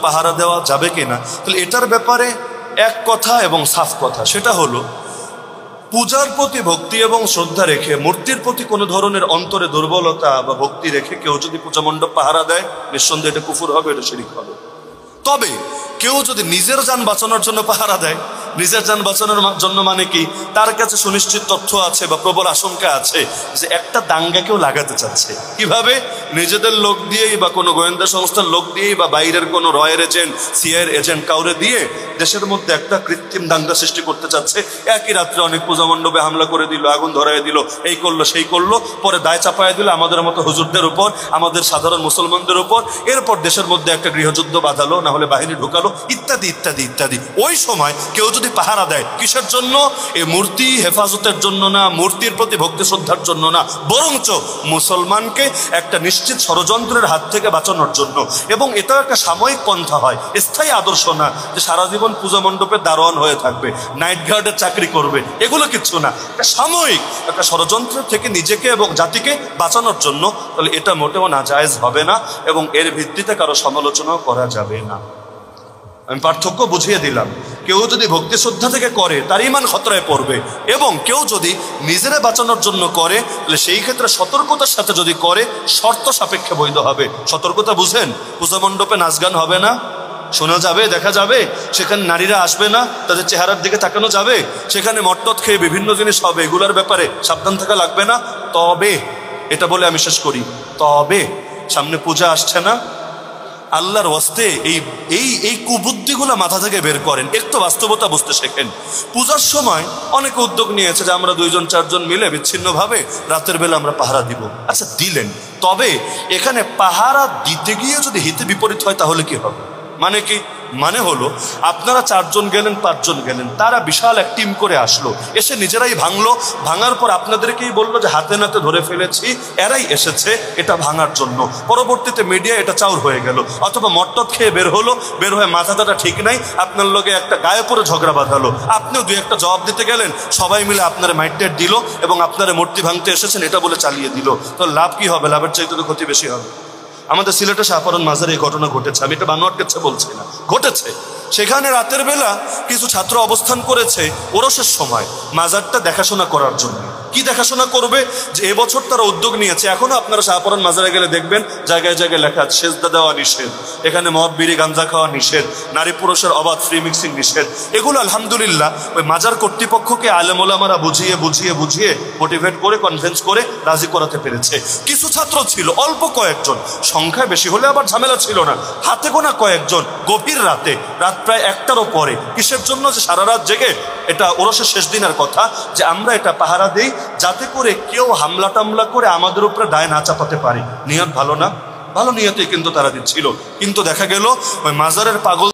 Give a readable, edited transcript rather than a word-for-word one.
পাহারা দেওয়া যাবে কিনা, তাহলে এটার ব্যাপারে এক কথা এবং সাফ কথা, সেটা হলো পূজার প্রতি ভক্তি এবং শ্রদ্ধা রেখে মূর্তির প্রতি কোনো ধরনের অন্তরে দুর্বলতা বা ভক্তি রেখে কেউ যদি পূজা মণ্ডপ পাহারা দেয়, নিঃসন্দেহে এটা কুফর হবে, এটা শিরক হবে। তবে কেউ যদি নিজের জান বাঁচানোর জন্য পাহারা দেয়, নিজের জান বাঁচানোর জন্য মানে কি, তার কাছে সুনিশ্চিত তথ্য আছে বা প্রবল আশঙ্কা আছে যে একটা দাঙ্গা কেউ লাগাতে চাচ্ছে, কিভাবে নিজেদের লোক দিয়েই বা কোনো গোয়েন্দা সংস্থার লোক দিয়েই বা বাইরের কোনো রয়ের এজেন্ট, সিআইএর এজেন্ট কাউরে দিয়ে দেশের মধ্যে একটা কৃত্রিম দাঙ্গা সৃষ্টি করতে চাচ্ছে। একই রাত্রে অনেক পূজা মণ্ডপে হামলা করে দিল, আগুন ধরাই দিল, এই করলো সেই করলো, পরে দায় চাপায় দিল আমাদের মতো হুজুরদের উপর, আমাদের সাধারণ মুসলমানদের উপর। এরপর দেশের মধ্যে একটা গৃহযুদ্ধ বাঁধালো, না হলে বাহিনী ঢুকালো, ইত্যাদি ইত্যাদি ইত্যাদি। ওই সময় কেউ যদি পাহারা দেয়, কিসের জন্য? এই মূর্তি হেফাজতের জন্য না, মূর্তির প্রতি ভক্তি শ্রদ্ধার জন্য না, বরঞ্চ মুসলমানকে একটা নিশ্চিত ষড়যন্ত্রের হাত থেকে বাঁচানোর জন্য। এবং এটাও একটা সাময়িক পন্থা হয়, স্থায়ী আদর্শ না যে সারা জীবন পূজা মণ্ডপে দারোয়ান হয়ে থাকবে, নাইট গার্ডের চাকরি করবে, এগুলো কিচ্ছু না। একটা সাময়িক একটা ষড়যন্ত্র থেকে নিজেকে এবং জাতিকে বাঁচানোর জন্য। তাহলে এটা মোটেও নাজায়েজ হবে না এবং এর ভিত্তিতে কারো সমালোচনাও করা যাবে না। আমি পার্থক্য বুঝিয়ে দিলাম। কেউ যদি ভক্তি শ্রদ্ধা থেকে করে তার ঈমান খতরায় পড়বে, এবং কেউ যদি নিজেরা বাঁচানোর জন্য করে তাহলে সেই ক্ষেত্রে সতর্কতার সাথে যদি করে শর্ত সাপেক্ষে বৈধ হবে। সতর্কতা বুঝেন? পূজা মণ্ডপে নাচ গান হবে না, শোনা যাবে, দেখা যাবে, সেখানে নারীরা আসবে না, তাদের চেহারার দিকে তাকানো যাবে, সেখানে মটটত খেয়ে বিভিন্ন জিনিস হবে, এগুলোর ব্যাপারে সাবধান থাকা লাগবে না। তবে এটা বলে আমি শেষ করি, তবে সামনে পূজা আসছে না, আল্লাহর ওয়াস্তে এই কুবুদ্ধিগুলো মাথা থেকে বের করেন, একটু বাস্তবতা বুঝতে শেখেন। পূজার সময় অনেকে উদ্যোগ নিয়েছে যে আমরা 2 জন 4 জন মিলে বিচ্ছিন্নভাবে রাতের বেলা আমরা পাহারা দিব। আচ্ছা দিলেন, তবে এখানে পাহারা দিতে গিয়ে যদি হিতে বিপরীত হয় তাহলে কি হবে? মানে কি? মানে হলো আপনারা 4 জন গেলেন, 5 জন গেলেন, তারা বিশাল এক টিম করে আসলো, এসে নিজেরাই ভাঙলো, ভাঙার পর আপনাদেরকেই বললো যে হাতে নাতে ধরে ফেলেছি, এরাই এসেছে এটা ভাঙার জন্য। পরবর্তীতে মিডিয়া এটা চাউর হয়ে গেল, অথবা মটটত খেয়ে বের হলো, বের হয়ে মাথাটা ঠিক নাই, আপনার লগে একটা গায়ে পরে ঝগড়া বাঁধালো, আপনিও 2-1টা জবাব দিতে গেলেন, সবাই মিলে আপনার মাইটের দিল এবং আপনারা মূর্তি ভাঙতে এসেছেন এটা বলে চালিয়ে দিল। তো লাভ কি হবে? লাভের চাইতে তো ক্ষতি বেশি হবে। আমাদের সিলেটে শাহপরান মাজারে এই ঘটনা ঘটেছে, আমি এটা বানোয়াট কাছে বলছি না, ঘটেছে। সেখানে রাতের বেলা কিছু ছাত্র অবস্থান করেছে ওরসের সময় মাজারটা দেখাশোনা করার জন্য। কি দেখাশোনা করবে? যে এবছর তারা উদ্যোগ নিয়েছে, এখনো আপনারা শাহপরান মাজারে গেলে দেখবেন জায়গায় জায়গায় লেখা আছে সেজদা দেওয়া নিষেধ, এখানে মদ বিড়ি গাঞ্জা খাওয়া নিষেধ, নারী পুরুষের অবাধ ফ্রি মিক্সিং নিষেধ। এগুলো আলহামদুলিল্লাহ ওই মাজার কর্তৃপক্ষকে আলেম ওলামারা বুঝিয়ে বুঝিয়ে বুঝিয়ে মোটিভেট করে কনভিন্স করে রাজি করাতে পেরেছে। কিছু ছাত্র ছিল, অল্প কয়েকজন, সংখ্যায় বেশি হলে আবার ঝামেলা ছিল না, হাতে গোনা কয়েকজন গভীর রাতে, রাত প্রায় 1টারও পরে, কিসের জন্য? যে সারা রাত জেগে, এটা ওরসের শেষ দিনের কথা, যে আমরা এটা পাহারা দেই যাতে করে কেউ হামলা টামলা করে আমাদের উপরে দায় না চাপাতে পারে। নিয়ত ভালো না? ভালো নিয়তে কিন্তু তারা দিচ্ছিল, কিন্তু দেখা গেল ওই মাজারের পাগল